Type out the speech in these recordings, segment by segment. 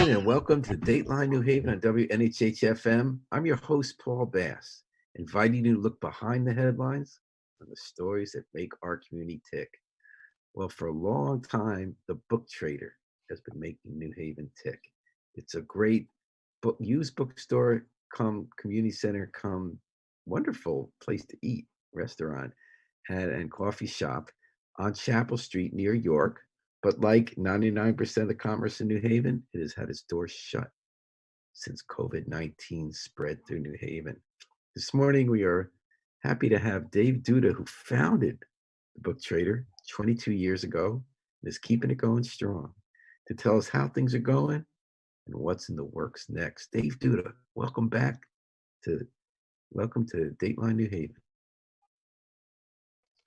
evening and welcome to Dateline New Haven on WNHH-FM. I'm your host, Paul Bass, inviting you to look behind the headlines on the stories that make our community tick. Well, for a long time, the book trader has been making New Haven tick. It's a great used bookstore, come community center, come wonderful place to eat, restaurant, and coffee shop on Chapel Street near York. But like 99% of the commerce in New Haven, it has had its doors shut since COVID-19 spread through New Haven. This morning, we are happy to have Dave Duda, who founded the Book Trader 22 years ago and is keeping it going strong, to tell us how things are going and what's in the works next. Dave Duda, welcome to Dateline New Haven.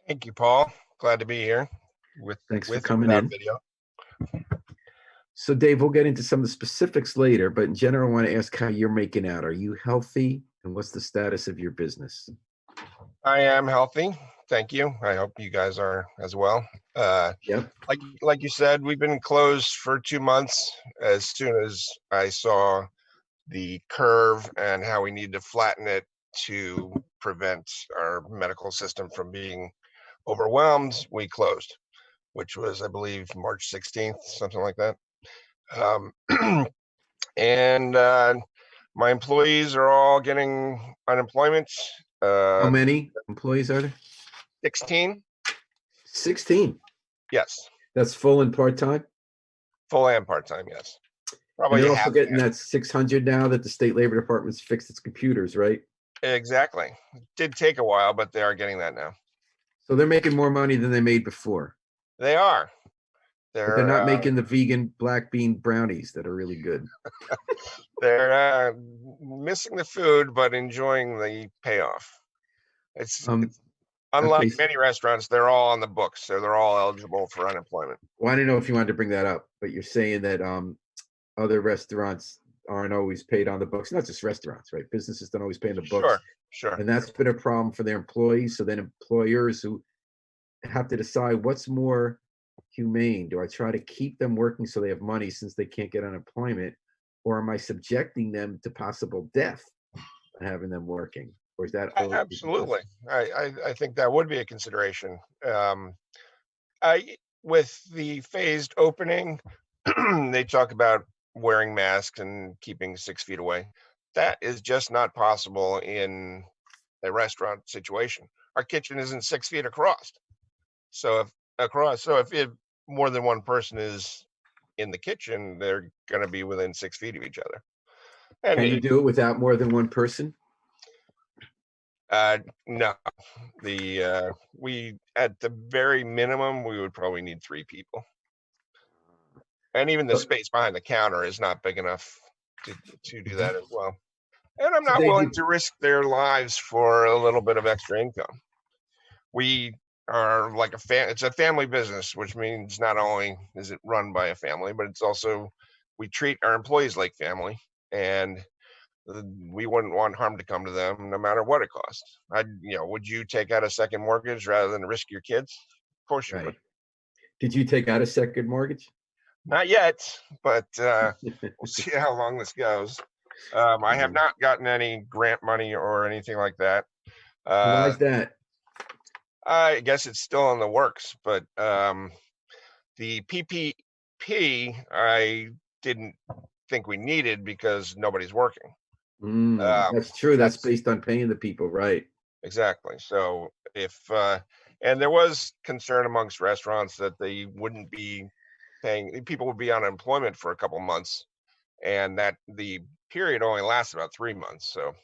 Thank you, Paul. Glad to be here. Thanks for coming in. Video. So, Dave, we'll get into some of the specifics later, but in general, I want to ask how you're making out. Are you healthy, and what's the status of your business? I am healthy. Thank you. I hope you guys are as well. Yep. Like you said, we've been closed for 2 months. As soon as I saw the curve and how we need to flatten it to prevent our medical system from being overwhelmed, we closed, which was, I believe, March 16th, something like that. And my employees are all getting unemployment. How many employees are there? 16. 16. Yes. That's full and part-time? Full and part-time, yes. Probably. And they're also getting that 600 now that the state labor department's fixed its computers, right? Exactly. It did take a while, but they are getting that now. So they're making more money than they made before. They are. But they're not making the vegan black bean brownies that are really good. They're missing the food, but enjoying the payoff. It's unlike many restaurants, they're all on the books, so they're all eligible for unemployment. Well, I didn't know if you wanted to bring that up, but you're saying that other restaurants aren't always paid on the books. Not just restaurants, right? Businesses don't always pay on the books. Sure. And that's been a problem for their employees. So then employers who have to decide what's more humane. Do I try to keep them working so they have money since they can't get unemployment? Or am I subjecting them to possible death by having them working? Or is that absolutely? I think that would be a consideration. With the phased opening, they talk about wearing masks and keeping 6 feet away. That is just not possible in a restaurant situation. Our kitchen isn't 6 feet across. So if more than one person is in the kitchen, they're going to be within 6 feet of each other. And can you do it without more than one person? No. We at the very minimum, we would probably need 3 people. And even the space behind the counter is not big enough to do that as well. And I'm not willing to risk their lives for a little bit of extra income. We are like it's a family business, which means not only is it run by a family, but it's also, we treat our employees like family, and we wouldn't want harm to come to them no matter what it costs. Would you take out a second mortgage rather than risk your kids? Of course you would. Did you take out a second mortgage? Not yet, but we'll see how long this goes. I have not gotten any grant money or anything like that. Why is that? I guess it's still in the works, but the PPP I didn't think we needed because nobody's working. That's true. That's based on paying the people, right? Exactly. So and there was concern amongst restaurants that they wouldn't be paying, people would be on unemployment for a couple months, and that the period only lasts about 3 months. So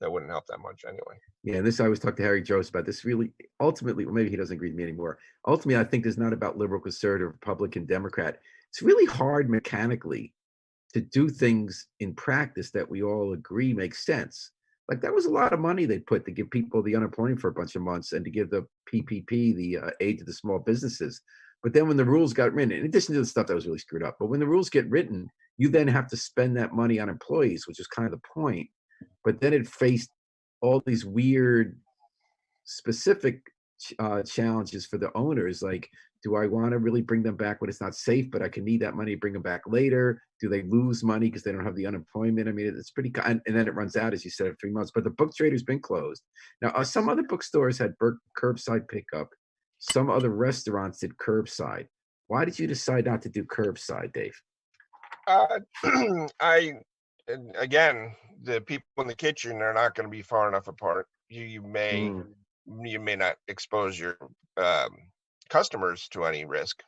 that wouldn't help that much anyway. Yeah, and I always talk to Harry Jost about this. Really, ultimately, well, maybe he doesn't agree with me anymore. Ultimately, I think it's not about liberal, conservative, Republican, Democrat. It's really hard mechanically to do things in practice that we all agree makes sense. Like that was a lot of money they put to give people the unemployment for a bunch of months and to give the PPP, the aid to the small businesses. But then when the rules got written, in addition to the stuff that was really screwed up, but when the rules get written, you then have to spend that money on employees, which is kind of the point. But then it faced all these weird specific challenges for the owners. Like, do I want to really bring them back when it's not safe, but I can need that money to bring them back later? Do they lose money because they don't have the unemployment? I mean, it's pretty, and then it runs out, as you said, in 3 months. But the book trader's been closed. Now, some other bookstores had curbside pickup. Some other restaurants did curbside. Why did you decide not to do curbside, Dave? Uh, I and again, the people in the kitchen are not going to be far enough apart. Mm. You may not expose your um, customers to any risk,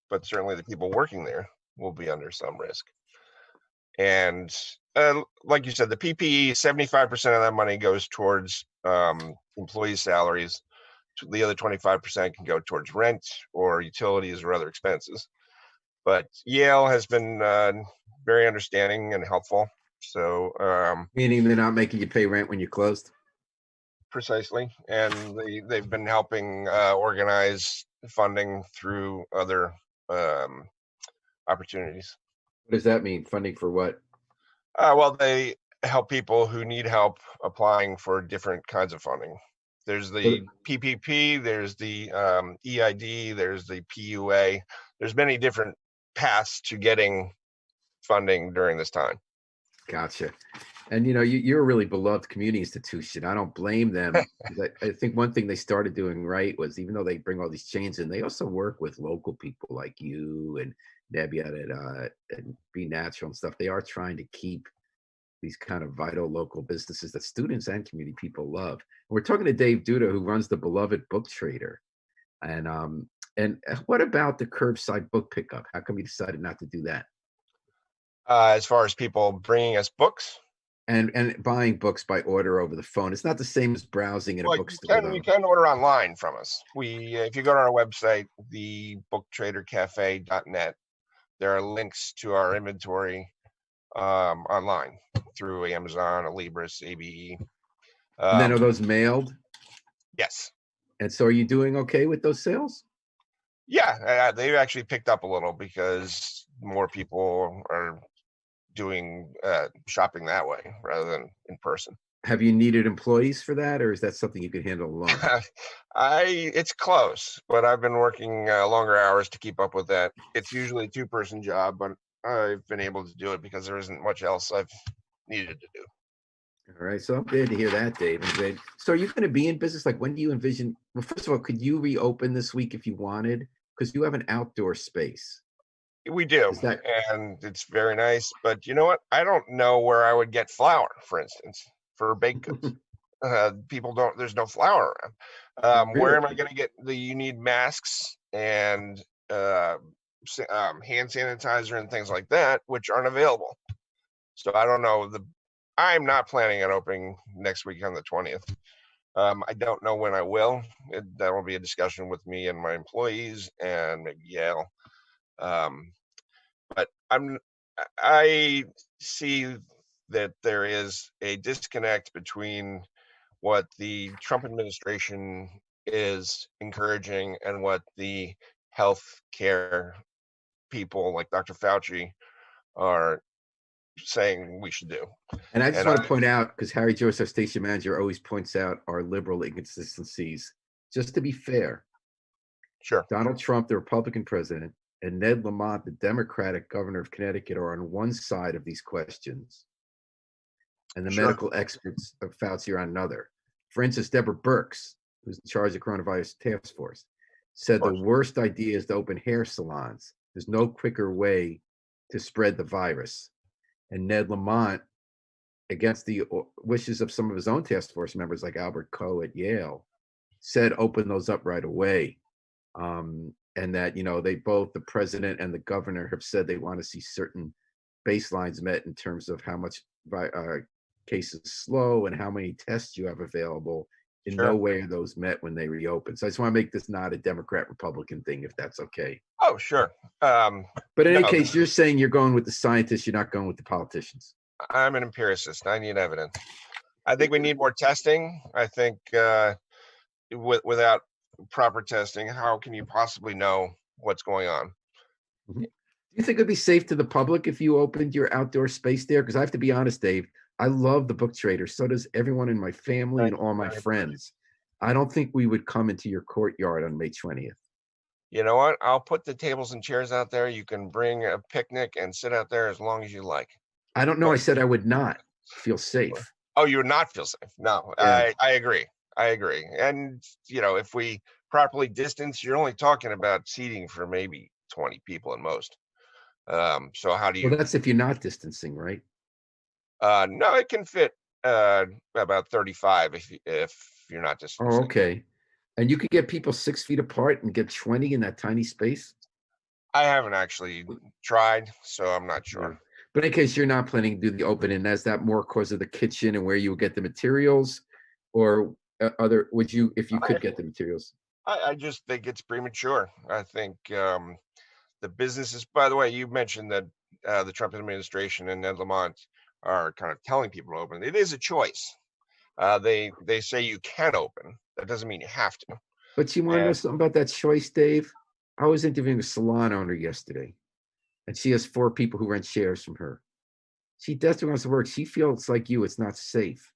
but certainly the people working there will be under some risk. And like you said, the PPE, 75% of that money goes towards employee salaries. The other 25% can go towards rent or utilities or other expenses. But Yale has been very understanding and helpful. So Meaning they're not making you pay rent when you're closed? precisely, and they've been helping organize funding through other um, opportunities. What does that mean? Funding for what? Well, they help people who need help applying for different kinds of funding. There's What- the PPP, there's the EID, there's the PUA. There's many different paths to getting funding during this time. Gotcha. And you're a really beloved community institution. I don't blame them. 'Cause I think one thing they started doing right was, even though they bring all these chains in, they also work with local people like you and Nebbia and Be Natural and stuff. They are trying to keep these kind of vital local businesses that students and community people love. And we're talking to Dave Duda, who runs the beloved Book Trader. And what about the curbside book pickup? How come you decided not to do that? As far as people bringing us books, And buying books by order over the phone. It's not the same as browsing in a well, bookstore, you though. can order online from us. If you go to our website, thebooktradercafe.net, there are links to our inventory online through Amazon, Alibris, ABE. And then are those mailed? Yes. And so are you doing okay with those sales? Yeah, they've actually picked up a little because more people are doing shopping that way rather than in person. Have you needed employees for that, or is that something you could handle alone? It's close, but I've been working longer hours to keep up with that. It's usually a two-person job, but I've been able to do it because there isn't much else I've needed to do. All right, so I'm glad to hear that, Dave. I'm glad. So are you going to be in business? Like, when do you envision? Well, first of all, could you reopen this week if you wanted? Because you have an outdoor space. We do, Is that and it's very nice. But you know what? I don't know where I would get flour, for instance, for baked goods. People don't. There's no flour around. Where am I really? going to get the? You need masks and uh, hand sanitizer and things like that, which aren't available. So I don't know. I'm not planning on opening next week on the 20th. I don't know when I will. That will be a discussion with me and my employees and maybe Yale. Um, but I see that there is a disconnect between what the Trump administration is encouraging and what the health care people like Dr. Fauci are saying we should do. And I just And want to point out, because Harry Joyce, our station manager, always points out our liberal inconsistencies. Just to be fair, sure, Donald Trump, the Republican president, and Ned Lamont, the Democratic governor of Connecticut, are on one side of these questions, and the sure, medical experts of Fauci are on another. For instance, Deborah Birx, who's in charge of the coronavirus task force, of said the course, worst idea is to open hair salons. There's no quicker way to spread the virus. And Ned Lamont, against the wishes of some of his own task force members like Albert Coe at Yale, said open those up right away. And that, they both, the president and the governor, have said they want to see certain baselines met in terms of how much cases slow and how many tests you have available. In no sure. way are those met when they reopen. So I just want to make this not a Democrat Republican thing, if that's okay. Oh, sure. But in any No, case, you're saying you're going with the scientists, you're not going with the politicians. I'm an empiricist. I need evidence. I think we need more testing. I think without proper testing, how can you possibly know what's going on? Mhm. Do you think it'd be safe to the public if you opened your outdoor space there? Because I have to be honest, Dave, I love the Book Trader. So does everyone in my family Thank and you. all my I appreciate it. friends. I don't think we would come into your courtyard on May 20th. You know what? I'll put the tables and chairs out there. You can bring a picnic and sit out there as long as you like. I don't know. But I said I would not feel safe. oh, you would not feel safe. No, Yeah. I agree. I agree. And if we properly distance, you're only talking about seating for maybe 20 people at most. So how do Well, you that's if you're not distancing, right? no, it can fit about 35 if you're not Oh, distancing. okay. And you could get people 6 feet apart and get 20 in that tiny space? I haven't actually tried, so I'm not Yeah. sure. But in case you're not planning to do the opening, is that more cause of the kitchen and where you would get the materials? Or other, would you, if you I, could get the materials? I just think it's premature. I think the businesses, by the way, you mentioned that the Trump administration and Ned Lamont are kind of telling people to open. It is a choice. They say you can open. That doesn't mean you have to. But you want to know And something about that choice, Dave? I was interviewing a salon owner yesterday, and she has 4 people who rent shares from her. She desperately wants to work. She feels like you, it's not safe.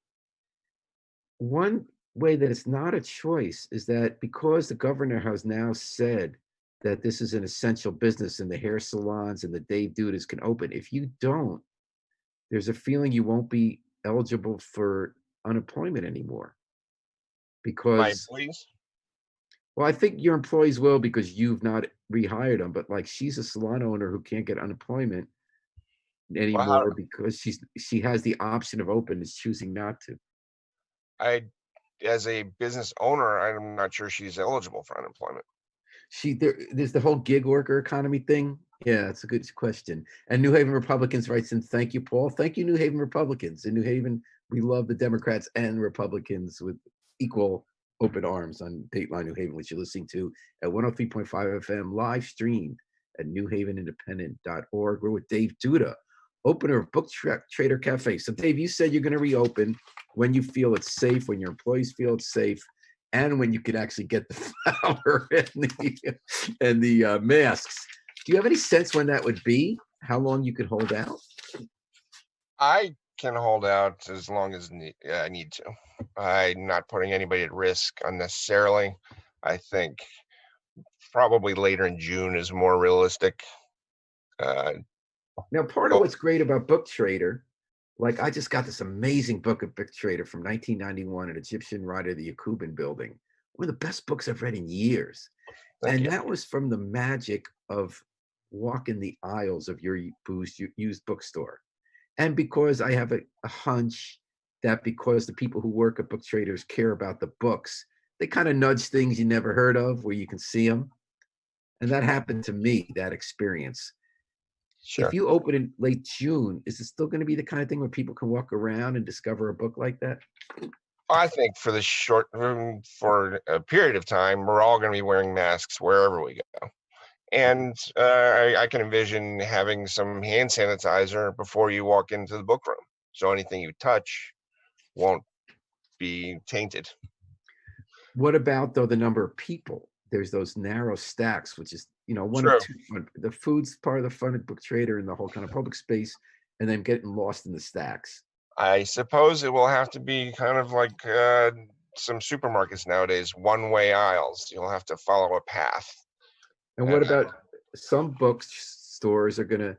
One way that it's not a choice is that because the governor has now said that this is an essential business and the hair salons and the Dave Dudas can open, if you don't, there's a feeling you won't be eligible for unemployment anymore. my Because, employees, well, I think your employees will because you've not rehired them, but like she's a salon owner who can't get unemployment well, how anymore because she has the option of open, is choosing not to. I as a business owner, I'm not sure she's eligible for unemployment. There's the whole gig worker economy thing. Yeah, it's a good question. And New Haven Republicans writes in, thank you, Paul. Thank you, New Haven Republicans. In New Haven, we love the Democrats and Republicans with equal open arms on Dateline New Haven, which you're listening to at 103.5 FM, live streamed at newhavenindependent.org. We're with Dave Duda, opener of Trader Cafe. So, Dave, you said you're going to reopen when you feel it's safe, when your employees feel it's safe, and when you can actually get the flour and the masks. Do you have any sense when that would be? How long you could hold out? I can hold out as long as I need to. I'm not putting anybody at risk unnecessarily. I think probably later in June is more realistic. Uh, Now, part of oh, what's great about Book Trader, like I just got this amazing book of Book Trader from 1991, an Egyptian writer, the Yakuban Building. One of the best books I've read in years. thank And you. that was from the magic of walking the aisles of your used bookstore. And because I have a hunch that because the people who work at Book Traders care about the books, they kind of nudge things you never heard of where you can see them. And that happened to me, that experience. If Sure. you open in late June, is it still going to be the kind of thing where people can walk around and discover a book like that? I think for the for a period of time, we're all going to be wearing masks wherever we go. And I can envision having some hand sanitizer before you walk into the book room. So anything you touch won't be tainted. What about though the number of people? There's those narrow stacks, which is one of True. two fun. The food's part of the fun at Book Trader and the whole kind of public space, and then getting lost in the stacks. I suppose it will have to be kind of like some supermarkets nowadays, one-way aisles. You'll have to follow a path. And Uh, what about some bookstores are going to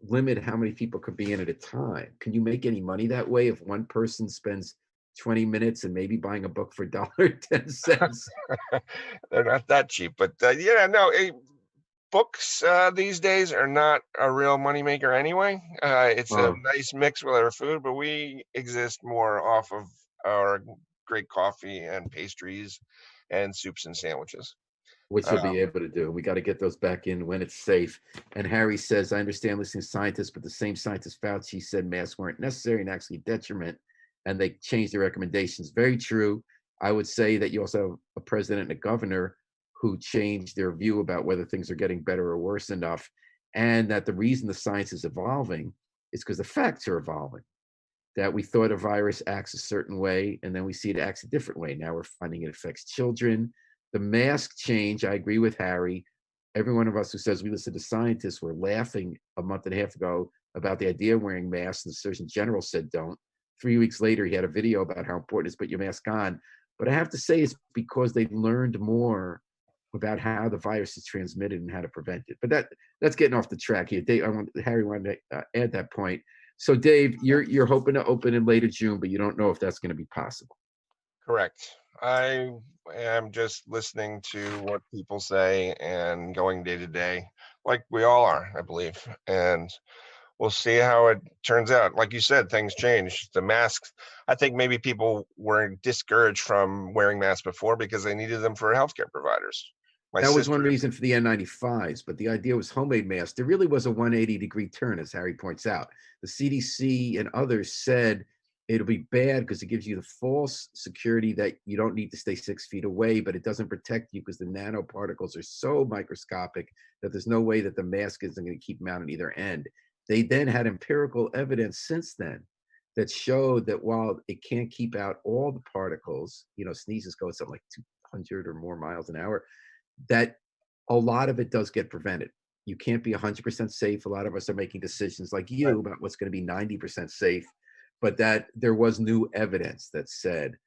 limit how many people could be in at a time? Can you make any money that way if one person spends 20 minutes and maybe buying a book for $1.10? they're not that cheap, but yeah, no, books these days are not a real moneymaker anyway. It's a Oh, nice mix with our food, but we exist more off of our great coffee and pastries and soups and sandwiches. which Uh, you'll be able to do. We got to get those back in when it's safe. And Harry says, I understand listening to scientists, but the same scientist Fauci said masks weren't necessary and actually detriment, and they changed their recommendations. Very true. I would say that you also have a president and a governor who changed their view about whether things are getting better or worse enough, and that the reason the science is evolving is because the facts are evolving. That we thought a virus acts a certain way, and then we see it acts a different way. Now we're finding it affects children. The mask change, I agree with Harry. Every one of us who says we listen to scientists were laughing a month and a half ago about the idea of wearing masks, and the Surgeon General said don't. 3 weeks later, he had a video about how important it is to put your mask on. But I have to say it's because they learned more about how the virus is transmitted and how to prevent it. But that's getting off the track here. Dave, Harry wanted to add that point. So Dave, you're hoping to open in later June, but you don't know if that's going to be possible. Correct. I am just listening to what people say and going day to day, like we all are, I believe. And we'll see how it turns out. Like you said, things change. The masks, I think maybe people were discouraged from wearing masks before because they needed them for healthcare providers. My That was one sister, reason for the N95s, but the idea was homemade masks. There really was a 180-degree turn, as Harry points out. The CDC and others said it'll be bad because it gives you the false security that you don't need to stay 6 feet away, but it doesn't protect you because the nanoparticles are so microscopic that there's no way that the mask isn't going to keep them out on either end. They then had empirical evidence since then that showed that while it can't keep out all the particles, sneezes go at something like 200 or more miles an hour, that a lot of it does get prevented. You can't be 100% safe. A lot of us are making decisions like right. you about what's going to be 90% safe, but that there was new evidence that said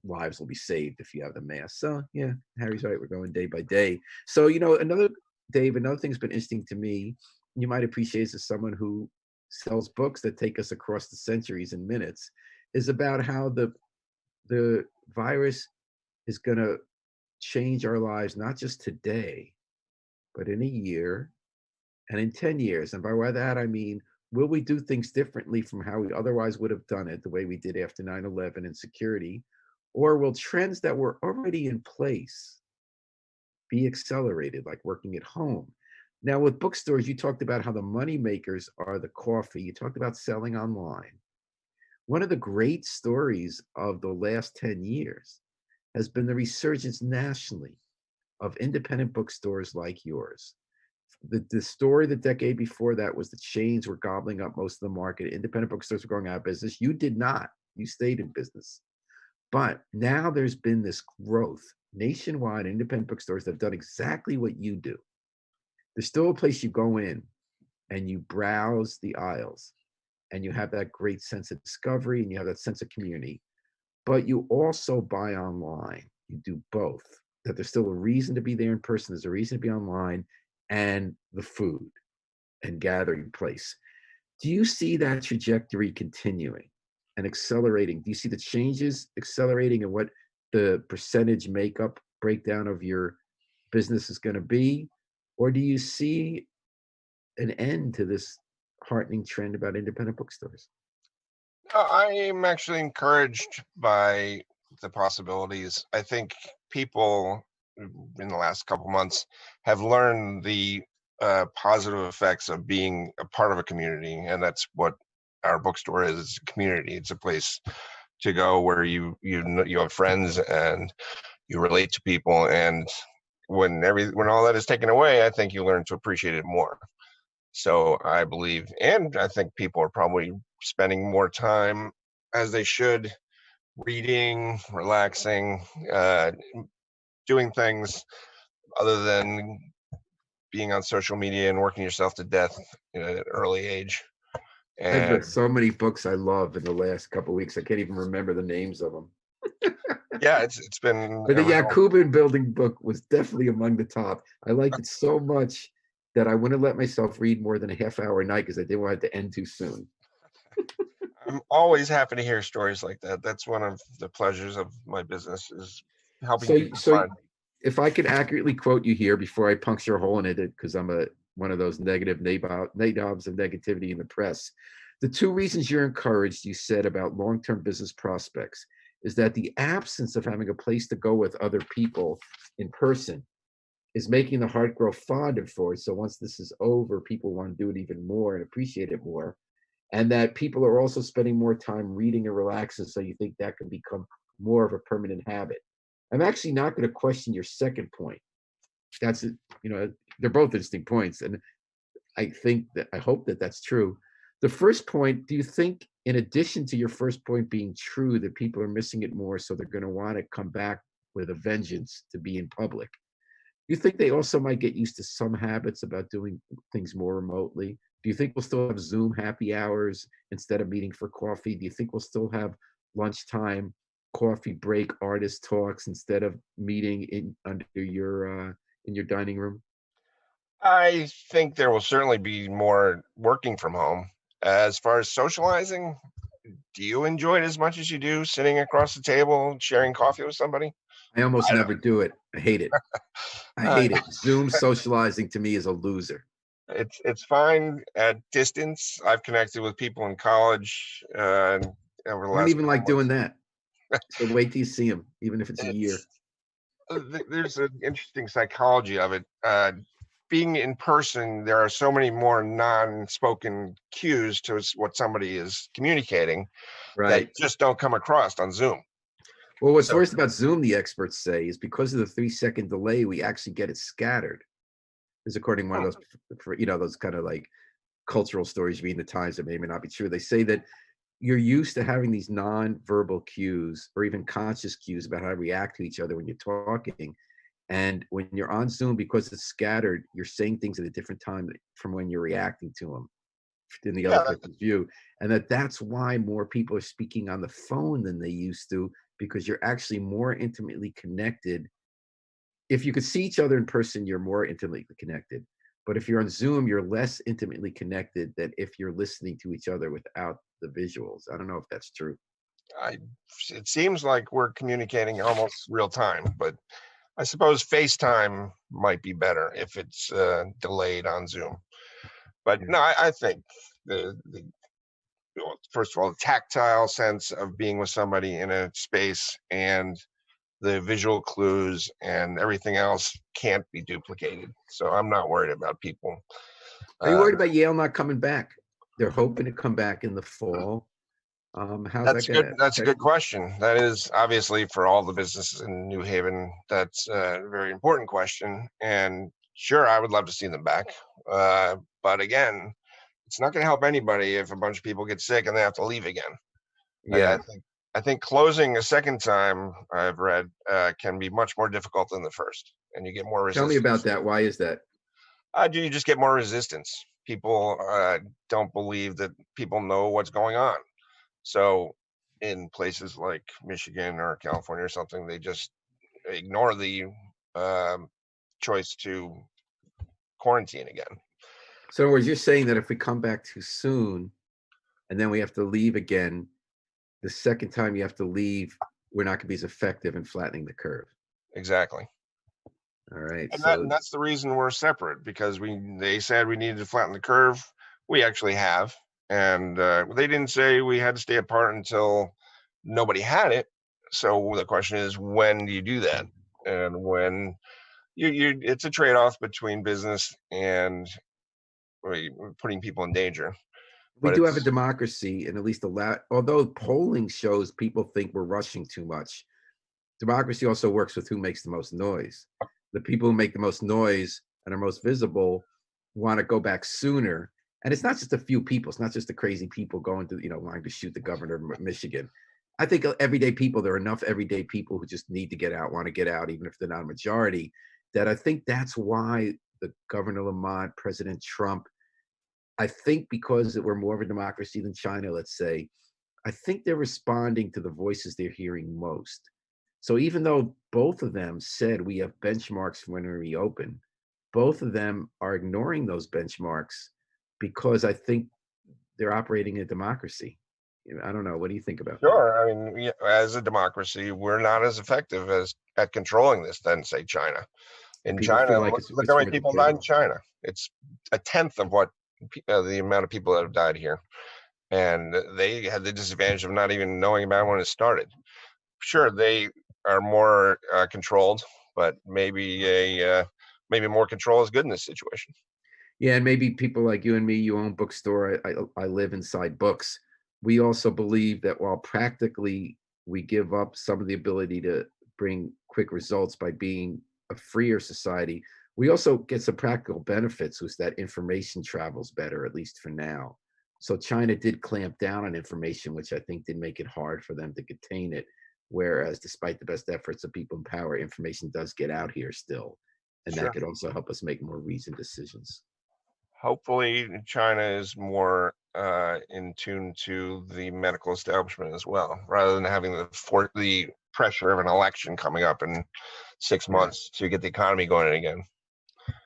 lives will be saved if you have the mask. So yeah, Harry's right. We're going day by day. So, another thing's been interesting to me, you might appreciate as someone who sells books that take us across the centuries in minutes, is about how the virus is going to change our lives, not just today, but in a year and in 10 years. And by that, I mean, will we do things differently from how we otherwise would have done it, the way we did after 9/11 in security? Or will trends that were already in place be accelerated, like working at home? Now, with bookstores, you talked about how the money makers are the coffee. You talked about selling online. One of the great stories of the last 10 years has been the resurgence nationally of independent bookstores like yours. The story the decade before that was the chains were gobbling up most of the market. Independent bookstores were going out of business. You did not. You stayed in business. But now there's been this growth nationwide, independent bookstores that have done exactly what you do. There's still a place you go in and you browse the aisles and you have that great sense of discovery and you have that sense of community, but you also buy online. You do both. That there's still a reason to be there in person, there's a reason to be online, and the food and gathering place. Do you see that trajectory continuing and accelerating? Do you see the changes accelerating and what the percentage makeup breakdown of your business is going to be? Or do you see an end to this heartening trend about independent bookstores? I'm actually encouraged by the possibilities. I think people in the last couple months have learned the positive effects of being a part of a community, and that's what our bookstore is. It's a community. It's a place to go where you have friends and you relate to people. And when all that is taken away, I think you learn to appreciate it more. So I believe, and I think people are probably spending more time, as they should, reading, relaxing, doing things other than being on social media and working yourself to death at an early age. I've read And so many books I love in the last couple of weeks. I can't even remember the names of them. yeah, it's been But a the real. Yakuban building book was definitely among the top. I liked it so much that I wouldn't let myself read more than a half hour a night because I didn't want it to end too soon. I'm always happy to hear stories like that. That's one of the pleasures of my business is helping So, people so find. if I can accurately quote you here before I puncture a hole in it, because I'm one of those negative nabobs of negativity in the press. The two reasons you're encouraged, you said about long-term business prospects, is that the absence of having a place to go with other people in person is making the heart grow fonder for it. So once this is over, people want to do it even more and appreciate it more. And that people are also spending more time reading and relaxing. So you think that can become more of a permanent habit. I'm actually not going to question your second point. That's it. They're both interesting points. And I hope that that's true. The first point, do you think, in addition to your first point being true, that people are missing it more, so they're going to want to come back with a vengeance to be in public? Do you think they also might get used to some habits about doing things more remotely? Do you think we'll still have Zoom happy hours instead of meeting for coffee? Do you think we'll still have lunchtime coffee break artist talks instead of meeting in your dining room? I think there will certainly be more working from home. As far as socializing, do you enjoy it as much as you do sitting across the table and sharing coffee with somebody? I almost I never do it. I hate it. I don't. hate it. Zoom socializing to me is a loser. It's fine at distance. I've connected with people in college over the I don't last even couple like doing months. that. So wait till you see them, even if it's a year. It's there's an interesting psychology of it. Being in person, there are so many more non-spoken cues to what somebody is communicating that Right. just don't come across on Zoom. Well, what's So worse about Zoom, the experts say, is because of the 3-second delay, we actually get it scattered. Is according to one of hmm, those, those kind of like cultural stories you read in the Times that may or may not be true. They say that you're used to having these non-verbal cues or even conscious cues about how to react to each other when you're talking. And when you're on Zoom, because it's scattered, you're saying things at a different time from when you're reacting to them in the other yeah, person's view. And that's why more people are speaking on the phone than they used to, because you're actually more intimately connected. If you could see each other in person, you're more intimately connected. But if you're on Zoom, you're less intimately connected than if you're listening to each other without the visuals. I don't know if that's true. I, it seems like we're communicating almost real time, but I suppose FaceTime might be better if it's delayed on Zoom. But Yeah. no, I think the well, first of all, the tactile sense of being with somebody in a space and the visual clues and everything else can't be duplicated. So I'm not worried about people. Are you Uh, worried about Yale not coming back? They're hoping to come back in the fall. How's that that's good. gonna That's a affect good question. That is obviously for all the businesses in New Haven. That's a very important question. And sure, I would love to see them back. But again, it's not going to help anybody if a bunch of people get sick and they have to leave again. I Yeah. think closing a second time, I've read, can be much more difficult than the first, and you get more Tell me about resistance. that. Why is that? Do you just get more resistance? People don't believe that people know what's going on. So in places like Michigan or California or something, they just ignore the um, choice to quarantine again. So in other words, you're saying that if we come back too soon and then we have to leave again, the second time you have to leave, we're not gonna be as effective in flattening the curve. Exactly. All right. And So that's the reason we're separate, because they said we needed to flatten the curve. We actually have, and they didn't say we had to stay apart until nobody had it. So the question is, when do you do that? And when it's a trade-off between business and putting people in danger. we But do have a it's democracy, and at least although polling shows people think we're rushing too much, democracy also works with who makes the most noise. The people who make the most noise and are most visible want to go back sooner. And it's not just a few people. It's not just the crazy people going to, wanting to shoot the governor of Michigan. I think everyday people, there are enough everyday people who just need to get out, want to get out, even if they're not a majority, that I think that's why the Governor Lamont, President Trump, I think because we're more of a democracy than China, let's say, I think they're responding to the voices they're hearing most. So even though both of them said we have benchmarks when we reopen, both of them are ignoring those benchmarks because I think they're operating in a democracy. I don't know. What do you think about that? sure. I mean, as a democracy, we're not as effective as at controlling this than say China. In People feel China, like look how it's many for the people died in kids. China. It's a tenth of what the amount of people that have died here, and they had the disadvantage of not even knowing about it when it started. Sure, they are more controlled, but maybe more control is good in this situation. Yeah, and maybe people like you and me, you own bookstore. I live inside books. We also believe that while practically we give up some of the ability to bring quick results by being a freer society, we also get some practical benefits, was that information travels better, at least for now. So China did clamp down on information, which I think did make it hard for them to contain it. Whereas, despite the best efforts of people in power, information does get out here still, and that Sure. could also help us make more reasoned decisions. Hopefully, China is more in tune to the medical establishment as well, rather than having the pressure of an election coming up in 6 Yeah. months to get the economy going again.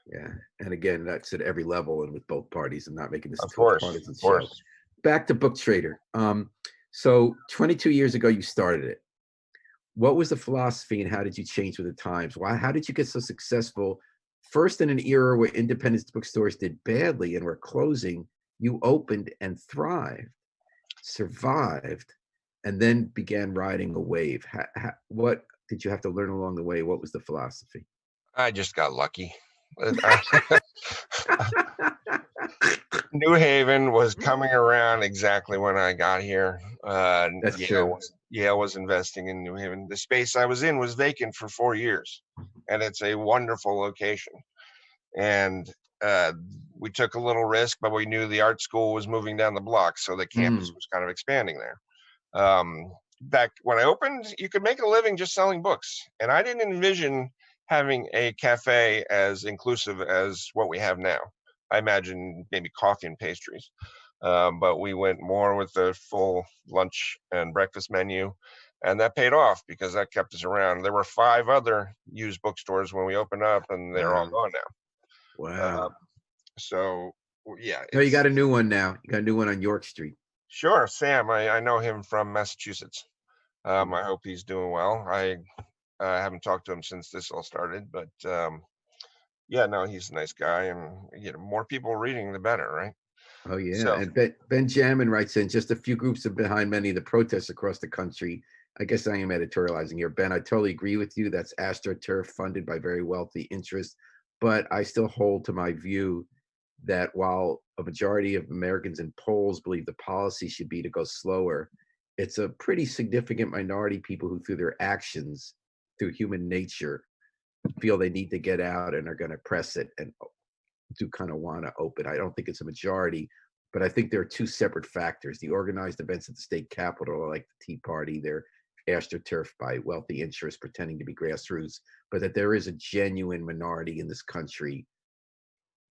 Yeah. And again, that's at every level and with both parties. I'm not making this Of into a course, partisan of show. course. Back to Book Trader. So 22 years ago, you started it. What was the philosophy and how did you change with the times? How did you get so successful? First, in an era where independent bookstores did badly and were closing, you opened and thrived, survived, and then began riding a wave. What did you have to learn along the way? What was the philosophy? I just got lucky. New Haven was coming around exactly when I got here. That's true. Yale was investing in New Haven. The space I was in was vacant for 4 years, and it's a wonderful location. And uh, we took a little risk, but we knew the art school was moving down the block, so the campus Mm, was kind of expanding there. Back when I opened, you could make a living just selling books, and I didn't envision having a cafe as inclusive as what we have now. I imagine maybe coffee and pastries, but we went more with the full lunch and breakfast menu, and that paid off because that kept us around. There were 5 other used bookstores when we opened up, and they're all wow. gone now. Wow. So yeah, No, you it's got a new one now. You got a new one on York Street. sure. Sam, I know him from Massachusetts. Mm. I hope he's doing well. I haven't talked to him since this all started, but yeah, no, he's a nice guy, and more people reading, the better, right? Oh yeah, So and Benjamin writes in just a few groups are behind many of the protests across the country. I guess I am editorializing here, Ben. I totally agree with you. That's AstroTurf funded by very wealthy interests, but I still hold to my view that while a majority of Americans and polls believe the policy should be to go slower, it's a pretty significant minority of people who, through their actions, through human nature, feel they need to get out and are going to press it and do kind of want to open. I don't think it's a majority, but I think there are two separate factors. The organized events at the state capitol, like the Tea Party, they're astroturf by wealthy interests pretending to be grassroots, but that there is a genuine minority in this country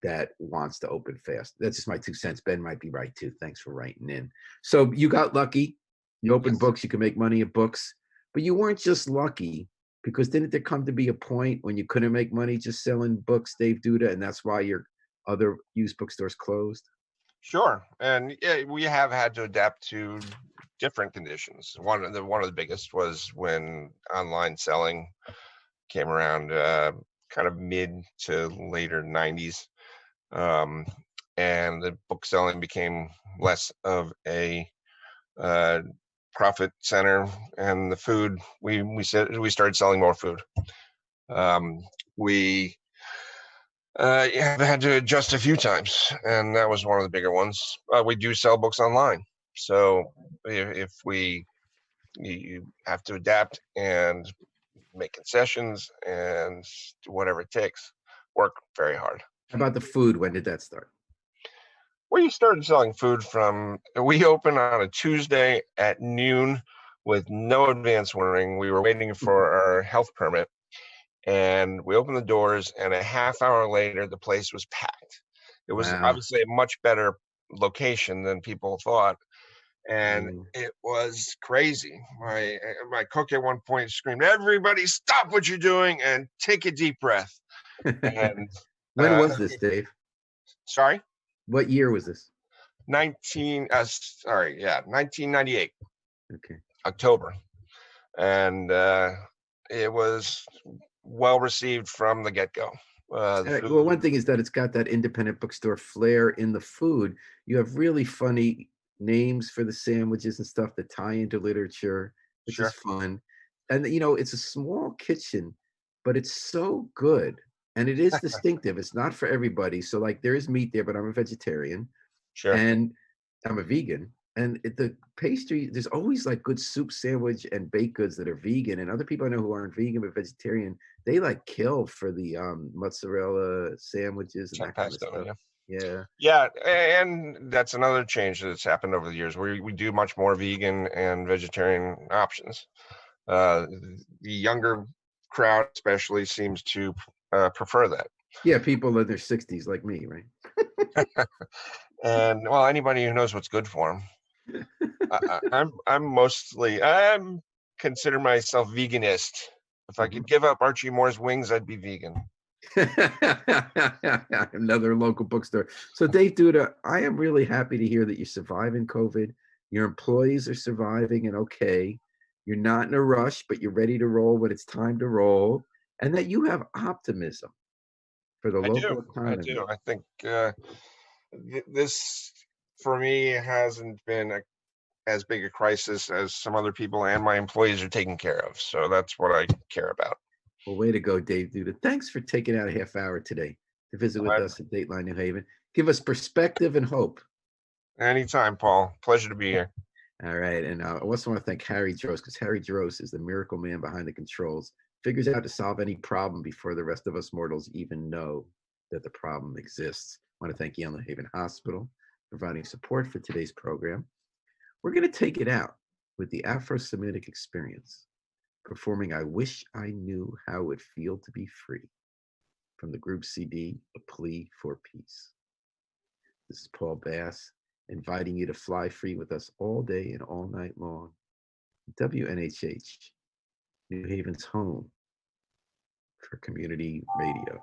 that wants to open fast. That's just my 2 cents. Ben might be right too. Thanks for writing in. So you got lucky. You opened yes, books, you can make money at books, but you weren't just lucky because didn't there come to be a point when you couldn't make money just selling books, Dave Duda, and that's why your other used bookstores closed? sure. And yeah, we have had to adapt to different conditions. One of the biggest was when online selling came around, kind of mid to later 90s. Um, and the book selling became less of a uh, profit center, and the food we started selling more food. Um, we have had to adjust a few times, and that was one of the bigger ones. We do sell books online, so if we you have to adapt and make concessions and do whatever it takes, work very hard. How about the food? When did that start? We started selling food we opened on a Tuesday at noon with no advance warning. We were waiting for our health permit, and we opened the doors, and a half hour later, the place was packed. It was Wow. obviously a much better location than people thought, and Mm. it was crazy. My cook at one point screamed, "Everybody, stop what you're doing and take a deep breath." And When uh, was this, Dave? sorry, What year was this? 1998, Okay. October, and it was well received from the get-go. The Well, food, one thing is that it's got that independent bookstore flair in the food. You have really funny names for the sandwiches and stuff that tie into literature, which is sure, fun. And it's a small kitchen, but it's so good. And it is distinctive. It's not for everybody. So like there is meat there, but I'm a vegetarian sure, and I'm a vegan. And the pastry, there's always like good soup sandwich and baked goods that are vegan. And other people I know who aren't vegan but vegetarian, they like kill for the mozzarella sandwiches and check that kind of pesto, stuff. yeah. Yeah. Yeah, and that's another change that's happened over the years. We do much more vegan and vegetarian options. Uh, the younger crowd, especially, seems to prefer that. Yeah, people in their 60s like me, right? And well, anybody who knows what's good for them. I'm consider myself veganist. If I Mhm. could give up Archie Moore's wings, I'd be vegan. Another local bookstore. So, Dave Duda, I am really happy to hear that you're surviving COVID. Your employees are surviving and okay. You're not in a rush, but you're ready to roll when it's time to roll, and that you have optimism for the I do. local I economy. do. I think this, for me, hasn't been as big a crisis as some other people and my employees are taken care of. So that's what I care about. Well, way to go, Dave Duda. Thanks for taking out a half hour today to visit with I, us at Dateline New Haven. Give us perspective and hope. anytime, Paul. Pleasure to be here. All right. And I also want to thank Harry Dross because Harry Dross is the miracle man behind the controls, figures out to solve any problem before the rest of us mortals even know that the problem exists. I want to thank Yale New Haven Hospital providing support for today's program. We're going to take it out with the Afro Semitic Experience, performing I Wish I Knew How It Would Feel to Be Free from the group CD, A Plea for Peace. This is Paul Bass, inviting you to fly free with us all day and all night long. WNHH, New Haven's home for community radio.